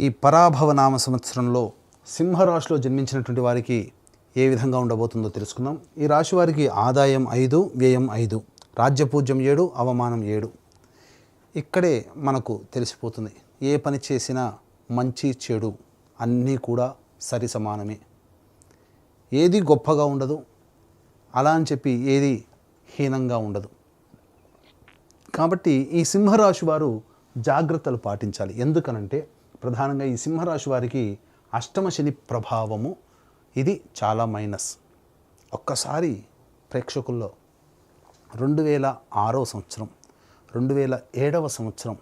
ఈ పరాభవనామ సంవత్సరంలో సింహరాశిలో జన్మించినటువంటి వారికి ఏ విధంగా ఉండబోతుందో తెలుసుకుందాం. ఈ రాశి వారికి ఆదాయం 5, వ్యయం 5, రాజ్యపూజ్యం 7, అవమానం 7. ఇక్కడే మనకు తెలిసిపోతుంది ఏ పని చేసినా మంచి చెడు అన్నీ కూడా సరి సమానమే. ఏది గొప్పగా ఉండదు, అలా అని చెప్పి ఏది హీనంగా ఉండదు. కాబట్టి ఈ సింహరాశి వారు జాగ్రత్తలు పాటించాలి. ఎందుకనంటే ప్రధానంగా ఈ సింహరాశి వారికి అష్టమ శని ప్రభావము ఇది చాలా మైనస్. ఒక్కసారి ప్రేక్షకుల్లో 2006 సంవత్సరం 2007 సంవత్సరం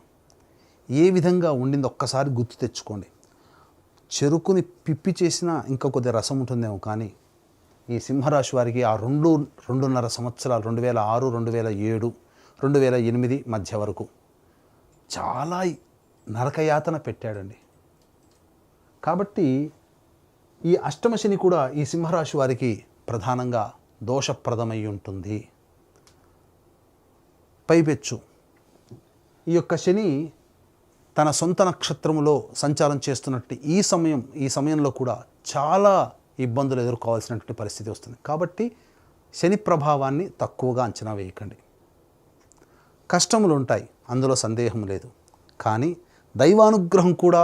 ఏ విధంగా ఉండింది ఒక్కసారి గుర్తు తెచ్చుకోండి. చెరుకుని పిప్పి చేసినా ఇంకా కొద్ది రసం ఉంటుందేమో, కానీ ఈ సింహరాశి వారికి ఆ 2.5 సంవత్సరాలు 2006, 2007, 2008 మధ్య వరకు చాలా నరకయాతన పెట్టాడండి. కాబట్టి ఈ అష్టమ శని కూడా ఈ సింహరాశి వారికి ప్రధానంగా దోషప్రదమై ఉంటుంది. పైపెచ్చు ఈ యొక్క శని తన సొంత నక్షత్రములో సంచారం చేస్తున్నట్టు ఈ సమయంలో కూడా చాలా ఇబ్బందులు ఎదుర్కోవాల్సినటువంటి పరిస్థితి వస్తుంది. కాబట్టి శని ప్రభావాన్ని తక్కువగా అంచనా వేయకండి. కష్టములు ఉంటాయి, అందులో సందేహం లేదు. కానీ దైవానుగ్రహం కూడా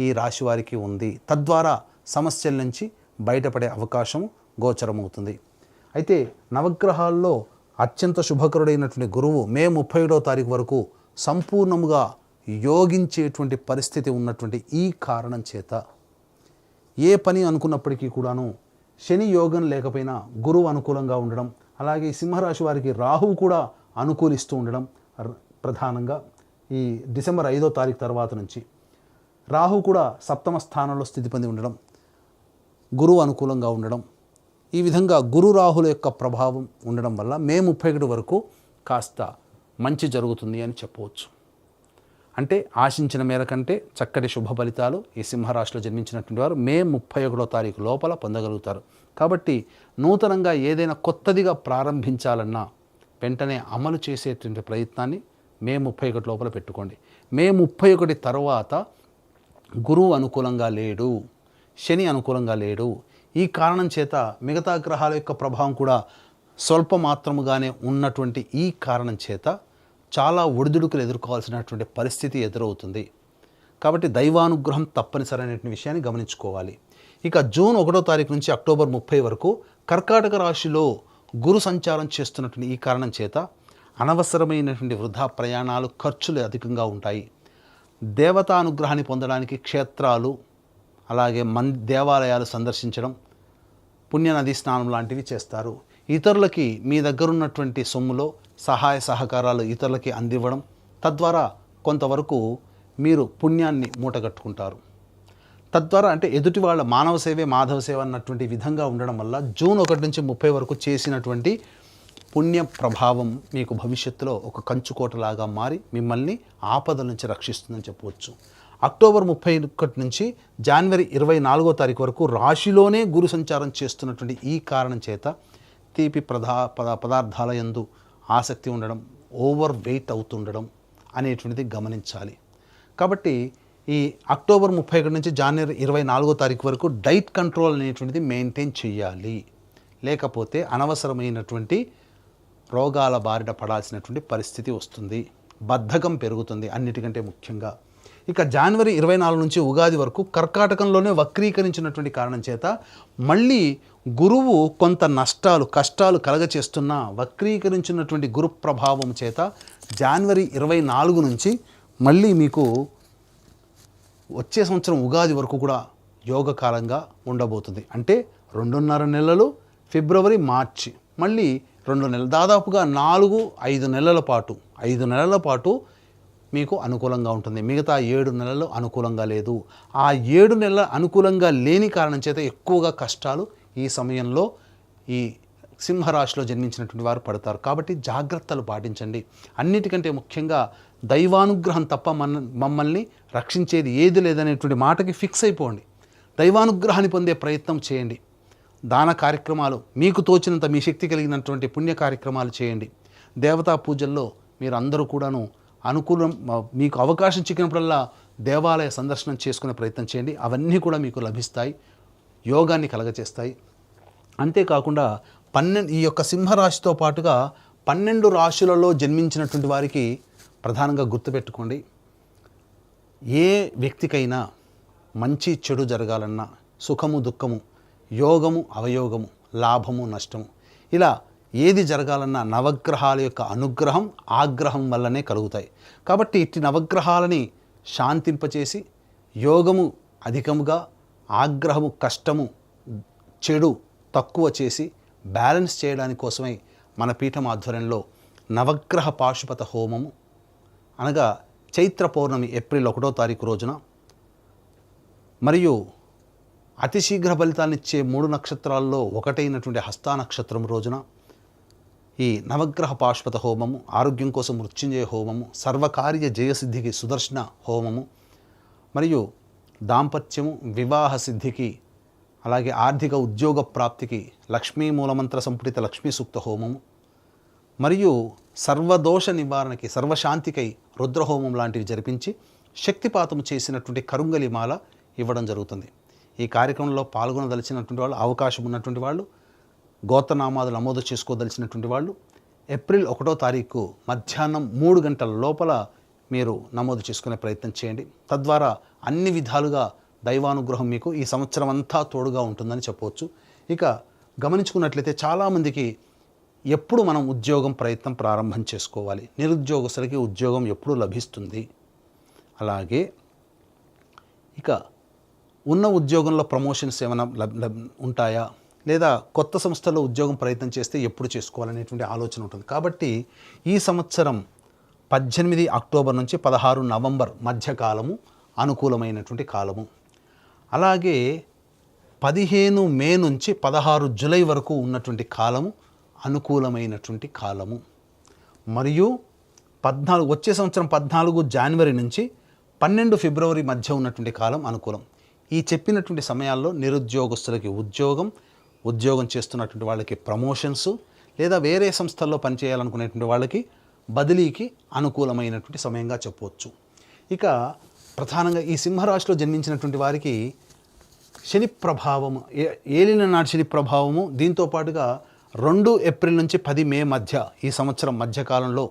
ఈ రాశి వారికి ఉంది. తద్వారా సమస్యల నుంచి బయటపడే అవకాశం గోచరమవుతుంది. అయితే నవగ్రహాల్లో అత్యంత శుభకరుడైనటువంటి గురువు మే 31వ తారీఖు వరకు సంపూర్ణముగా యోగించేటువంటి పరిస్థితి ఉన్నటువంటి ఈ కారణం చేత ఏ పని అనుకున్నప్పటికీ కూడాను శని యోగం లేకపోయినా గురువు అనుకూలంగా ఉండడం, అలాగే సింహరాశి వారికి రాహువు కూడా అనుకూలిస్తూ ఉండడం, ప్రధానంగా ఈ డిసెంబర్ 5వ తారీఖు తర్వాత నుంచి రాహు కూడా సప్తమ స్థానంలో స్థితి పొంది ఉండడం, గురువు అనుకూలంగా ఉండడం, ఈ విధంగా గురు రాహుల యొక్క ప్రభావం ఉండడం వల్ల మే 31 వరకు కాస్త మంచి జరుగుతుంది అని చెప్పవచ్చు. అంటే ఆశించిన మేర కంటే చక్కటి శుభ ఫలితాలు ఈ సింహరాశిలో జన్మించినటువంటి వారు మే 31వ తారీఖు లోపల పొందగలుగుతారు. కాబట్టి నూతనంగా ఏదైనా కొత్తదిగా ప్రారంభించాలన్నా వెంటనే అమలు చేసేటువంటి ప్రయత్నాన్ని మే 31 లోపల పెట్టుకోండి. మే 31 తర్వాత గురువు అనుకూలంగా లేడు, శని అనుకూలంగా లేడు. ఈ కారణం చేత మిగతా గ్రహాల యొక్క ప్రభావం కూడా స్వల్ప మాత్రముగానే ఉన్నటువంటి ఈ కారణం చేత చాలా ఒడిదుడుకులు ఎదుర్కోవాల్సినటువంటి పరిస్థితి ఎదురవుతుంది. కాబట్టి దైవానుగ్రహం తప్పనిసరైనటువంటి విషయాన్ని గమనించుకోవాలి. ఇక జూన్ 1వ తారీఖు నుంచి అక్టోబర్ 30 వరకు కర్కాటక రాశిలో గురు సంచారం చేస్తున్నటువంటి ఈ కారణం చేత అనవసరమైనటువంటి వృధా ప్రయాణాలు, ఖర్చులు అధికంగా ఉంటాయి. దేవతానుగ్రహాన్ని పొందడానికి క్షేత్రాలు, అలాగే దేవాలయాలు సందర్శించడం, పుణ్యనది స్నానం లాంటివి చేస్తారు. ఇతరులకి మీ దగ్గర ఉన్నటువంటి సొమ్ములో సహాయ సహకారాలు ఇతరులకి అందివ్వడం, తద్వారా కొంతవరకు మీరు పుణ్యాన్ని మూటగట్టుకుంటారు. తద్వారా అంటే ఎదుటి వాళ్ళ మానవ సేవే మాధవ సేవ అన్నటువంటి విధంగా ఉండడం వల్ల జూన్ 1 నుంచి 30 వరకు చేసినటువంటి పుణ్య ప్రభావం మీకు భవిష్యత్తులో ఒక కంచుకోటలాగా మారి మిమ్మల్ని ఆపదల నుంచి రక్షిస్తుందని చెప్పవచ్చు. అక్టోబర్ 31 నుంచి జనవరి 24వ తారీఖు వరకు రాశిలోనే గురు సంచారం చేస్తున్నటువంటి ఈ కారణం చేత తీపి పదార్థాల యందు ఆసక్తి ఉండడం, ఓవర్ వెయిట్ అవుతుండడం అనేటువంటిది గమనించాలి. కాబట్టి ఈ అక్టోబర్ 31 నుంచి జనవరి 24వ తారీఖు వరకు డైట్ కంట్రోల్ అనేటువంటిది మెయింటైన్ చేయాలి. లేకపోతే అనవసరమైనటువంటి రోగాల బారిన పడాల్సినటువంటి పరిస్థితి వస్తుంది, బద్ధకం పెరుగుతుంది అన్నిటికంటే ముఖ్యంగా. ఇక జనవరి 24 నుంచి ఉగాది వరకు కర్కాటకంలోనే వక్రీకరించినటువంటి కారణం చేత మళ్ళీ గురువు కొంత కష్టాలు కలగచేస్తున్న వక్రీకరించినటువంటి గురు ప్రభావం చేత జనవరి 24 నుంచి మళ్ళీ మీకు వచ్చే సంవత్సరం ఉగాది వరకు కూడా యోగకాలంగా ఉండబోతుంది. అంటే 2.5 నెలలు, ఫిబ్రవరి, మార్చి, మళ్ళీ 2 నెలలు, దాదాపుగా 4-5 నెలల పాటు మీకు అనుకూలంగా ఉంటుంది. మిగతా 7 నెలలు అనుకూలంగా లేదు. ఆ 7 నెలల అనుకూలంగా లేని కారణం చేత ఎక్కువగా కష్టాలు ఈ సమయంలో ఈ సింహరాశిలో జన్మించినటువంటి వారు పడతారు. కాబట్టి జాగ్రత్తలు పాటించండి. అన్నిటికంటే ముఖ్యంగా దైవానుగ్రహం తప్ప మమ్మల్ని రక్షించేది ఏది లేదనేటువంటి మాటకి ఫిక్స్ అయిపోండి. దైవానుగ్రహాన్ని పొందే ప్రయత్నం చేయండి. దాన కార్యక్రమాలు మీకు తోచినంత మీ శక్తి కలిగినటువంటి పుణ్య కార్యక్రమాలు చేయండి. దేవతా పూజల్లో మీరు అందరూ కూడాను అనుకూలం మీకు అవకాశం చిక్కినప్పుడల్లా దేవాలయ సందర్శనం చేసుకునే ప్రయత్నం చేయండి. అవన్నీ కూడా మీకు లభిస్తాయి, యోగాన్ని కలగచేస్తాయి. అంతేకాకుండా ఈ యొక్క సింహరాశితో పాటుగా 12 రాశులలో జన్మించినటువంటి వారికి ప్రధానంగా గుర్తుపెట్టుకోండి, ఏ వ్యక్తికైనా మంచి చెడు జరగాలన్నా, సుఖము దుఃఖము, యోగము అవయోగము, లాభము నష్టము, ఇలా ఏది జరగాలన్నా నవగ్రహాల యొక్క అనుగ్రహం ఆగ్రహం వల్లనే కలుగుతాయి. కాబట్టి ఇట్టి నవగ్రహాలని శాంతింపచేసి యోగము అధికముగా, ఆగ్రహము కష్టము, చెడు తక్కువ చేసి బ్యాలెన్స్ చేయడానికి కోసమై మన పీఠం ఆధ్వర్యంలో నవగ్రహ పాశుపత హోమము, అనగా చైత్ర పౌర్ణమి ఏప్రిల్ 1వ తారీఖు రోజున, మరియు అతి శీఘ్ర ఫలితాన్నిచ్చే 3 నక్షత్రాల్లో ఒకటైనటువంటి హస్తా నక్షత్రం రోజున ఈ నవగ్రహ పాశుపత హోమము, ఆరోగ్యం కోసం మృత్యుంజయ హోమము, సర్వకార్య జయసిద్ధికి సుదర్శన హోమము, మరియు దాంపత్యము వివాహ సిద్ధికి, అలాగే ఆర్థిక ఉద్యోగ ప్రాప్తికి లక్ష్మీ మూలమంత్ర సంపుటిత లక్ష్మీ సూక్త హోమము, మరియు సర్వదోష నివారణకి సర్వశాంతికై రుద్రహోమం లాంటివి జరిపించి శక్తిపాతము చేసినటువంటి కరుంగలి మాల ఇవ్వడం జరుగుతుంది. ఈ కార్యక్రమంలో పాల్గొనదలిచినటువంటి వాళ్ళు, అవకాశం ఉన్నటువంటి వాళ్ళు, గోత్రనామాలు నమోదు చేసుకోదలిచినటువంటి వాళ్ళు ఏప్రిల్ 1వ తారీఖు మధ్యాహ్నం 3 గంటల లోపల మీరు నమోదు చేసుకునే ప్రయత్నం చేయండి. తద్వారా అన్ని విధాలుగా దైవానుగ్రహం మీకు ఈ సంవత్సరం అంతా తోడుగా ఉంటుందని చెప్పవచ్చు. ఇక గమనించుకున్నట్లయితే చాలామందికి ఎప్పుడు మనం ఉద్యోగం ప్రయత్నం ప్రారంభం చేసుకోవాలి, నిరుద్యోగస్తులకి ఉద్యోగం ఎప్పుడు లభిస్తుంది, అలాగే ఇక ఉన్న ఉద్యోగంలో ప్రమోషన్స్ ఏమైనా ఉంటాయా, లేదా కొత్త సంస్థలో ఉద్యోగం ప్రయత్నం చేస్తే ఎప్పుడు చేసుకోవాలనేటువంటి ఆలోచన ఉంటుంది. కాబట్టి ఈ సంవత్సరం 18 అక్టోబర్ నుంచి 16 నవంబర్ మధ్యకాలము అనుకూలమైనటువంటి కాలము. అలాగే 15 మే నుంచి 16 జూలై వరకు ఉన్నటువంటి కాలము అనుకూలమైనటువంటి కాలము. మరియు వచ్చే సంవత్సరం 14 జనవరి నుంచి 12 ఫిబ్రవరి మధ్య ఉన్నటువంటి కాలం అనుకూలం. ఈ చెప్పినటువంటి సమయాల్లో నిరుద్యోగస్తులకి ఉద్యోగం చేస్తున్నటువంటి వాళ్ళకి ప్రమోషన్స్, లేదా వేరే సంస్థల్లో పనిచేయాలనుకునేటువంటి వాళ్ళకి బదిలీకి అనుకూలమైనటువంటి సమయంగా చెప్పవచ్చు. ఇక ప్రధానంగా ఈ సింహరాశిలో జన్మించినటువంటి వారికి శని ప్రభావము, ఏలిన నాటి శని ప్రభావము, దీంతో పాటుగా 2 ఏప్రిల్ నుంచి 10 మే మధ్య ఈ సంవత్సరం మధ్యకాలంలో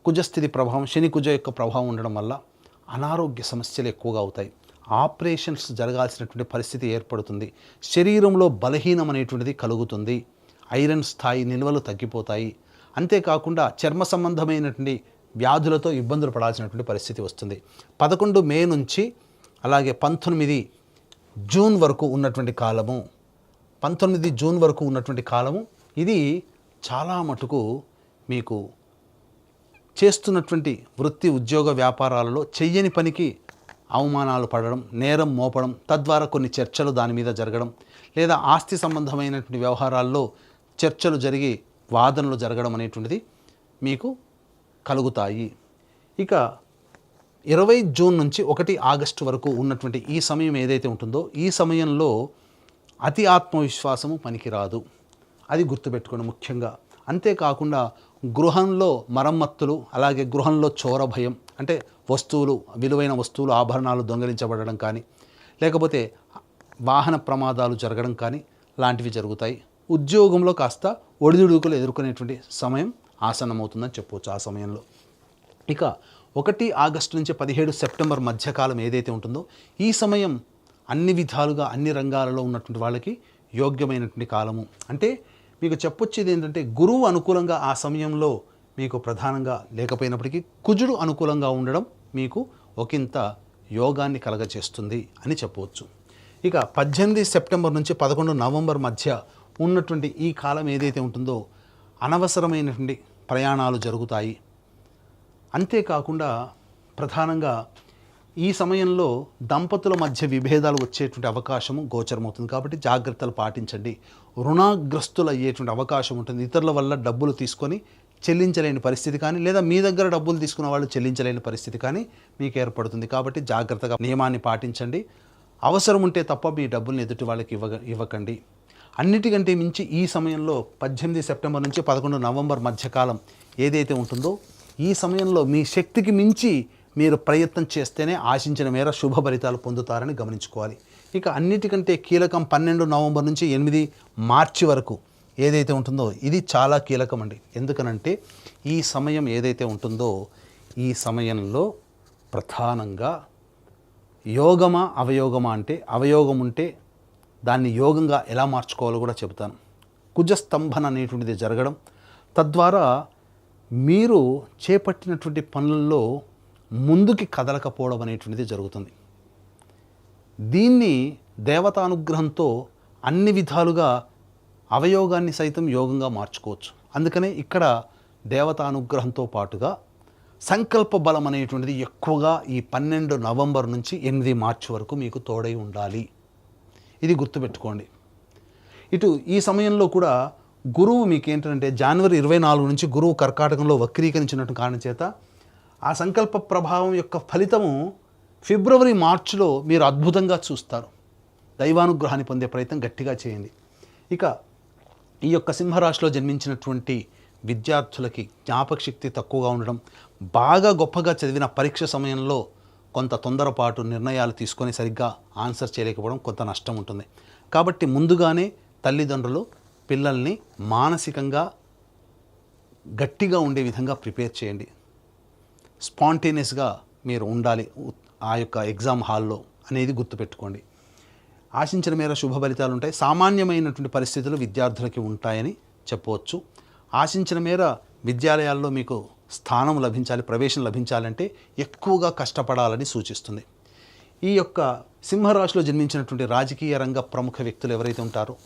కుజస్థితి ప్రభావం, శని కుజ యొక్క ప్రభావం ఉండడం వల్ల అనారోగ్య సమస్యలు ఎక్కువగా అవుతాయి. ఆపరేషన్స్ జరగాల్సినటువంటి పరిస్థితి ఏర్పడుతుంది. శరీరంలో బలహీనం అనేటువంటిది కలుగుతుంది. ఐరన్ స్థాయి నిల్వలు తగ్గిపోతాయి. అంతేకాకుండా చర్మ సంబంధమైనటువంటి వ్యాధులతో ఇబ్బందులు పడాల్సినటువంటి పరిస్థితి వస్తుంది. 11 మే నుంచి అలాగే 19 జూన్ వరకు ఉన్నటువంటి కాలము, 19 జూన్ వరకు ఉన్నటువంటి కాలము, ఇది చాలా మటుకు మీకు చేస్తున్నటువంటి వృత్తి ఉద్యోగ వ్యాపారాలలో చెయ్యని పనికి అవమానాలు పడడం, నేరం మోపడం, తద్వారా కొన్ని చర్చలు దాని మీద జరగడం, లేదా ఆస్తి సంబంధమైనటువంటి వ్యవహారాల్లో చర్చలు జరిగి వాదనలు జరగడం అనేటువంటిది మీకు కలుగుతాయి. ఇక 20 జూన్ నుంచి 1 ఆగస్టు వరకు ఉన్నటువంటి ఈ సమయం ఏదైతే ఉంటుందో, ఈ సమయంలో అతి ఆత్మవిశ్వాసము పనికిరాదు, అది గుర్తుపెట్టుకోండి ముఖ్యంగా. అంతేకాకుండా గృహంలో మరమ్మత్తులు, అలాగే గృహంలో చోర భయం, అంటే వస్తువులు, విలువైన వస్తువులు, ఆభరణాలు దొంగిలించబడడం కానీ, లేకపోతే వాహన ప్రమాదాలు జరగడం కానీ లాంటివి జరుగుతాయి. ఉద్యోగంలో కాస్త ఒడిదుడుకులు ఎదుర్కొనేటువంటి సమయం ఆసన్నమవుతుందని చెప్పవచ్చు ఆ సమయంలో. ఇక 1 ఆగస్టు నుంచి 17 సెప్టెంబర్ మధ్యకాలం ఏదైతే ఉంటుందో, ఈ సమయం అన్ని విధాలుగా అన్ని రంగాలలో ఉన్నటువంటి వాళ్ళకి యోగ్యమైనటువంటి కాలము. అంటే మీకు చెప్పొచ్చేది ఏంటంటే, గురువు అనుకూలంగా ఆ సమయంలో మీకు ప్రధానంగా లేకపోయినప్పటికీ కుజుడు అనుకూలంగా ఉండడం మీకు ఒకంత యోగాన్ని కలగచేస్తుంది అని చెప్పవచ్చు. ఇక 18 సెప్టెంబర్ నుంచి 11 నవంబర్ మధ్య ఉన్నటువంటి ఈ కాలం ఏదైతే ఉంటుందో, అనవసరమైనటువంటి ప్రయాణాలు జరుగుతాయి. అంతేకాకుండా ప్రధానంగా ఈ సమయంలో దంపతుల మధ్య విభేదాలు వచ్చేటువంటి అవకాశము గోచరమవుతుంది. కాబట్టి జాగ్రత్తలు పాటించండి. రుణగ్రస్తులు అయ్యేటువంటి అవకాశం ఉంటుంది. ఇతరుల వల్ల డబ్బులు తీసుకొని చెల్లించలేని పరిస్థితి కానీ, లేదా మీ దగ్గర డబ్బులు తీసుకున్న వాళ్ళు చెల్లించలేని పరిస్థితి కానీ మీకు ఏర్పడుతుంది. కాబట్టి జాగ్రత్తగా నియమాన్ని పాటించండి. అవసరం ఉంటే తప్ప మీ డబ్బుల్ని ఎదుటి వాళ్ళకి ఇవ్వకండి. అన్నిటికంటే మించి ఈ సమయంలో 18 సెప్టెంబర్ నుంచి 11 నవంబర్ మధ్యకాలం ఏదైతే ఉంటుందో, ఈ సమయంలో మీ శక్తికి మించి మీరు ప్రయత్నం చేస్తేనే ఆశించిన మేర శుభ ఫలితాలు పొందుతారని గమనించుకోవాలి. ఇక అన్నిటికంటే కీలకం 12 నవంబర్ నుంచి 8 మార్చి వరకు ఏదైతే ఉంటుందో ఇది చాలా కీలకం అండి. ఎందుకనంటే ఈ సమయం ఏదైతే ఉంటుందో ఈ సమయంలో ప్రధానంగా యోగమా అవయోగమా అంటే అవయోగం ఉంటే దాన్ని యోగంగా ఎలా మార్చుకోవాలో కూడా చెబుతాను. కుజస్తంభన అనేటువంటిది జరగడం, తద్వారా మీరు చేపట్టినటువంటి పనుల్లో ముందుకి కదలకపోవడం అనేటువంటిది జరుగుతుంది. దీన్ని దేవతానుగ్రహంతో అన్ని విధాలుగా అవయోగాన్ని సైతం యోగంగా మార్చుకోవచ్చు. అందుకనే ఇక్కడ దేవతానుగ్రహంతో పాటుగా సంకల్ప బలం అనేటువంటిది ఎక్కువగా ఈ 12 నవంబర్ నుంచి 8 మార్చి వరకు మీకు తోడై ఉండాలి. ఇది గుర్తుపెట్టుకోండి. ఇటు ఈ సమయంలో కూడా గురువు మీకు ఏంటంటే జనవరి 24 నుంచి గురువు కర్కాటకంలో వక్రీకరించినట్టు కారణం చేత ఆ సంకల్ప ప్రభావం యొక్క ఫలితము ఫిబ్రవరి మార్చిలో మీరు అద్భుతంగా చూస్తారు. దైవానుగ్రహాన్ని పొందే ప్రయత్నం గట్టిగా చేయండి. ఇక ఈ యొక్క సింహరాశిలో జన్మించినటువంటి విద్యార్థులకి జ్ఞాపక శక్తి తక్కువగా ఉండడం, బాగా గొప్పగా చదివిన పరీక్ష సమయంలో కొంత తొందరపాటు నిర్ణయాలు తీసుకొని సరిగ్గా ఆన్సర్ చేయలేకపోవడం కొంత నష్టం ఉంటుంది. కాబట్టి ముందుగానే తల్లిదండ్రులు పిల్లల్ని మానసికంగా గట్టిగా ఉండే విధంగా ప్రిపేర్ చేయండి. స్పాంటేనియస్గా మీరు ఉండాలి ఆ యొక్క ఎగ్జామ్ హాల్లో అనేది గుర్తుపెట్టుకోండి. ఆశించిన మేర శుభ ఫలితాలు ఉంటాయి. సామాన్యమైనటువంటి పరిస్థితులు విద్యార్థులకి ఉంటాయని చెప్పవచ్చు. ఆశించిన మేర విద్యాలయాల్లో మీకు స్థానం లభించాలి, ప్రవేశం లభించాలంటే ఎక్కువగా కష్టపడాలని సూచిస్తుంది. ఈ యొక్క సింహరాశిలో జన్మించినటువంటి రాజకీయ రంగ ప్రముఖ వ్యక్తులు ఎవరైతే ఉంటారో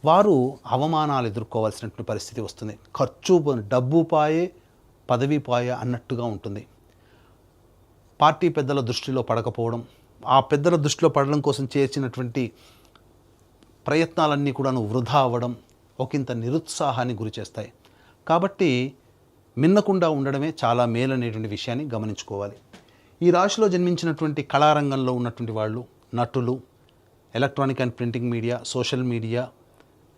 వారు అవమానాలు ఎదుర్కోవాల్సినటువంటి పరిస్థితి వస్తుంది. ఖర్చు డబ్బు పాయే పదవి పాయే అన్నట్టుగా ఉంటుంది. పార్టీ పెద్దల దృష్టిలో పడకపోవడం, ఆ పెద్దల దృష్టిలో పడడం కోసం చేర్చినటువంటి ప్రయత్నాలన్నీ కూడాను వృధా అవ్వడం ఒకంత నిరుత్సాహాన్ని గురి చేస్తాయి. కాబట్టి మిన్నకుండా ఉండడమే చాలా మేలనేటువంటి విషయాన్ని గమనించుకోవాలి. ఈ రాశిలో జన్మించినటువంటి కళారంగంలో ఉన్నటువంటి వాళ్ళు, నటులు, electronic and printing media, social media,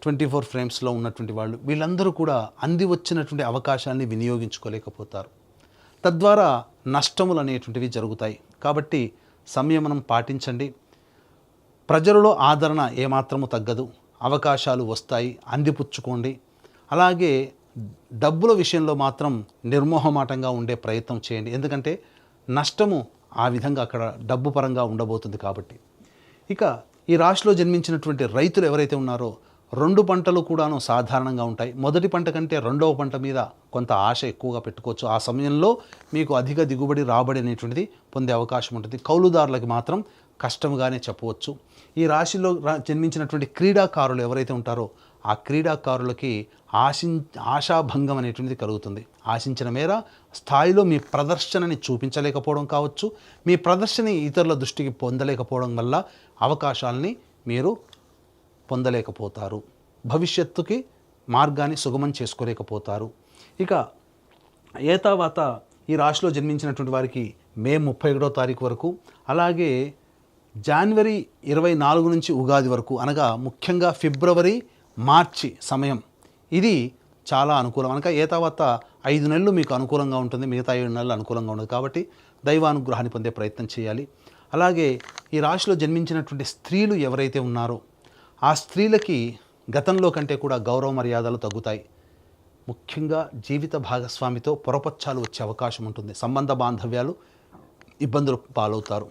24 ఫ్రేమ్స్లో ఉన్నటువంటి వాళ్ళు, వీళ్ళందరూ కూడా అంది వచ్చినటువంటి అవకాశాన్ని వినియోగించుకోలేకపోతారు. తద్వారా నష్టములు అనేటువంటివి జరుగుతాయి. కాబట్టి సంయమనం పాటించండి. ప్రజలలో ఆదరణ ఏమాత్రము తగ్గదు, అవకాశాలు వస్తాయి, అందిపుచ్చుకోండి. అలాగే డబ్బుల విషయంలో మాత్రం నిర్మోహమాటంగా ఉండే ప్రయత్నం చేయండి. ఎందుకంటే నష్టము ఆ విధంగా అక్కడ డబ్బు పరంగా ఉండబోతుంది కాబట్టి. ఇక ఈ రాశిలో జన్మించినటువంటి రైతులు ఎవరైతే ఉన్నారో 2 పంటలు కూడాను సాధారణంగా ఉంటాయి. మొదటి పంట కంటే రెండవ పంట మీద కొంత ఆశ ఎక్కువగా పెట్టుకోవచ్చు. ఆ సమయంలో మీకు అధిక దిగుబడి రాబడి అనేటువంటిది పొందే అవకాశం ఉంటుంది. కౌలుదారులకి మాత్రం కష్టంగానే చెప్పవచ్చు. ఈ రాశిలో జన్మించినటువంటి క్రీడాకారులు ఎవరైతే ఉంటారో ఆ క్రీడాకారులకి ఆశాభంగం అనేటువంటిది కలుగుతుంది. ఆశించిన మేర స్థాయిలో మీ ప్రదర్శనని చూపించలేకపోవడం కావచ్చు, మీ ప్రదర్శన ఇతరుల దృష్టికి పొందలేకపోవడం వల్ల అవకాశాలని మీరు పొందలేకపోతారు. భవిష్యత్తుకి మార్గాన్ని సుగమం చేసుకోలేకపోతారు. ఇక ఏతావాత ఈ రాశిలో జన్మించినటువంటి వారికి మే 31వ తారీఖు వరకు, అలాగే జనవరి 24 నుంచి ఉగాది వరకు, అనగా ముఖ్యంగా ఫిబ్రవరి మార్చి సమయం ఇది చాలా అనుకూలం. అనగా ఏతావాత 5 నెలలు మీకు అనుకూలంగా ఉంటుంది, మిగతా 7 నెలలు అనుకూలంగా ఉండదు. కాబట్టి దైవానుగ్రహాన్ని పొందే ప్రయత్నం చేయాలి. అలాగే ఈ రాశిలో జన్మించినటువంటి స్త్రీలు ఎవరైతే ఉన్నారో ఆ స్త్రీలకి గతంలో కంటే కూడా గౌరవ మర్యాదలు తగ్గుతాయి. ముఖ్యంగా జీవిత భాగస్వామితో పొరపచ్చాలు వచ్చే అవకాశం ఉంటుంది. సంబంధ బాంధవ్యాలు ఇబ్బందులు పాలవుతారు.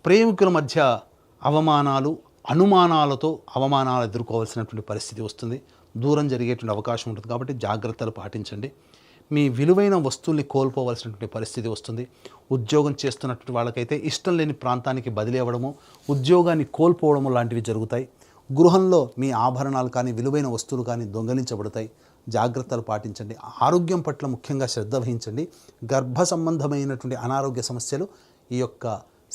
ప్రేమికుల మధ్య అవమానాలు, అనుమానాలతో అవమానాలు ఎదుర్కోవాల్సినటువంటి పరిస్థితి వస్తుంది. దూరం జరిగేటువంటి అవకాశం ఉంటుంది. కాబట్టి జాగ్రత్తలు పాటించండి. మీ విలువైన వస్తువుల్ని కోల్పోవలసినటువంటి పరిస్థితి వస్తుంది. ఉద్యోగం చేస్తున్నటువంటి వాళ్ళకైతే ఇష్టం లేని ప్రాంతానికి బదిలీ అవ్వడము, ఉద్యోగాన్ని కోల్పోవడము లాంటివి జరుగుతాయి. గృహంలో మీ ఆభరణాలు కానీ విలువైన వస్తువులు కానీ దొంగలించబడతాయి. జాగ్రత్తలు పాటించండి. ఆరోగ్యం పట్ల ముఖ్యంగా శ్రద్ధ వహించండి. గర్భ సంబంధమైనటువంటి అనారోగ్య సమస్యలు ఈ యొక్క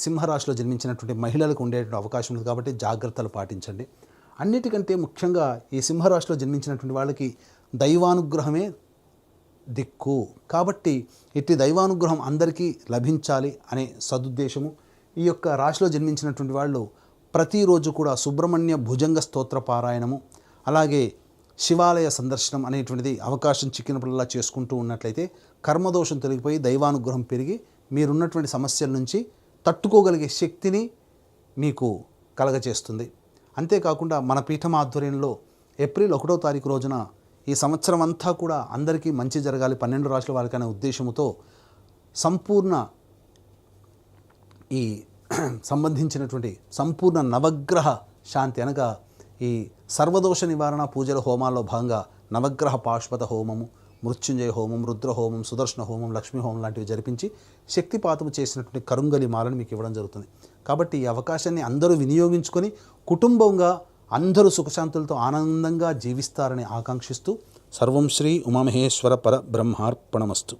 సింహరాశిలో జన్మించినటువంటి మహిళలకు ఉండేటువంటి అవకాశం ఉంది. కాబట్టి జాగ్రత్తలు పాటించండి. అన్నిటికంటే ముఖ్యంగా ఈ సింహరాశిలో జన్మించినటువంటి వాళ్ళకి దైవానుగ్రహమే దిక్కు. కాబట్టి ఇట్టి దైవానుగ్రహం అందరికీ లభించాలి అనే సదుద్దేశము. ఈ యొక్క రాశిలో జన్మించినటువంటి వాళ్ళు ప్రతిరోజు కూడా సుబ్రహ్మణ్య భుజంగ స్తోత్ర పారాయణము, అలాగే శివాలయ సందర్శనం అనేటువంటిది అవకాశం చిక్కినప్పుడల్లా చేసుకుంటూ ఉన్నట్లయితే కర్మదోషం తొలగిపోయి దైవానుగ్రహం పెరిగి మీరున్నటువంటి సమస్యల నుంచి తట్టుకోగలిగే శక్తిని మీకు కలగచేస్తుంది. అంతేకాకుండా మన పీఠం ఆధ్వర్యంలో ఏప్రిల్ 1వ తారీఖు రోజున ఈ సంవత్సరం అంతా కూడా అందరికీ మంచి జరగాలి 12 రాశుల వారికి అనే ఉద్దేశంతో సంపూర్ణ ఈ సంబంధించినటువంటి సంపూర్ణ నవగ్రహ శాంతి అనగా ఈ సర్వదోష నివారణ పూజల హోమాల్లో భాగంగా నవగ్రహ పాశుపత హోమము, మృత్యుంజయ హోమం, రుద్ర హోమం, సుదర్శన హోమం, లక్ష్మీ హోమం లాంటివి జరిపించి శక్తిపాతము చేసినటువంటి కరుంగలి మాలను మీకు ఇవ్వడం జరుగుతుంది. కాబట్టి ఈ అవకాశాన్ని అందరూ వినియోగించుకొని కుటుంబంగా అందరూ సుఖశాంతులతో ఆనందంగా జీవిస్తారని ఆకాంక్షిస్తూ సర్వం శ్రీ ఉమామహేశ్వర పర బ్రహ్మార్పణమస్తు.